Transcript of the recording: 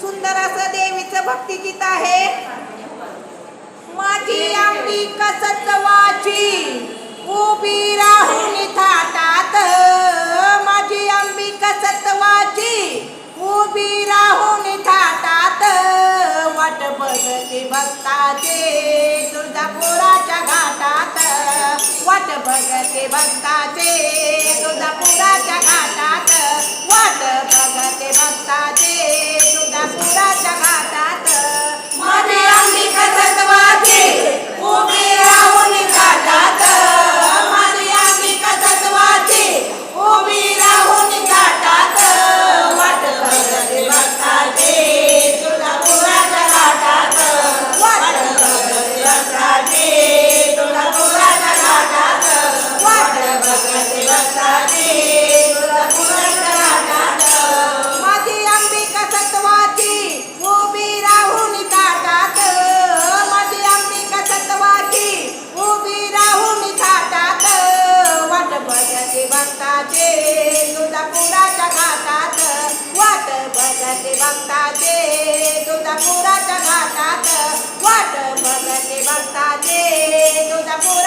सुंदर असं देवीचं भक्तिगीत आहे. माझी अंबिका सत्वाची उभी राहून थाटात, माझी अंबिका सत्वाची उभी राहून थाटात, वाट बघते भक्ताचे तुळजापुराच्या घाटात, वाट बघते भक्ताचे तुळजापुराच्या घाटात, वाट बघते भक्ताचे तुळजापुराच्या घाटात. माझी अंबिका सत्वाची उभी राहून घाटात, माझी अंबिका सत्वाची उभी राहून घाटात, वाट बघते भक्ताचे तुळजापुराच्या घाटात, वाट बघते भक्ताचे तुळजापुराच्या घाटात, वाट बघते भक्ताचे तुळजापुराच्या घाटात. माझी अंबिका सत्वाची उभी राहून थाटात, माझी अंबिका सत्वाची उभी राहून थाटात, वाट बघते भक्ताचे तुळजापुराच्या घाटात, वाट बघते भक्ताचे तुळजापुराच्या घाटात, वाट बघते भक्ताचे तुळजापुराच्या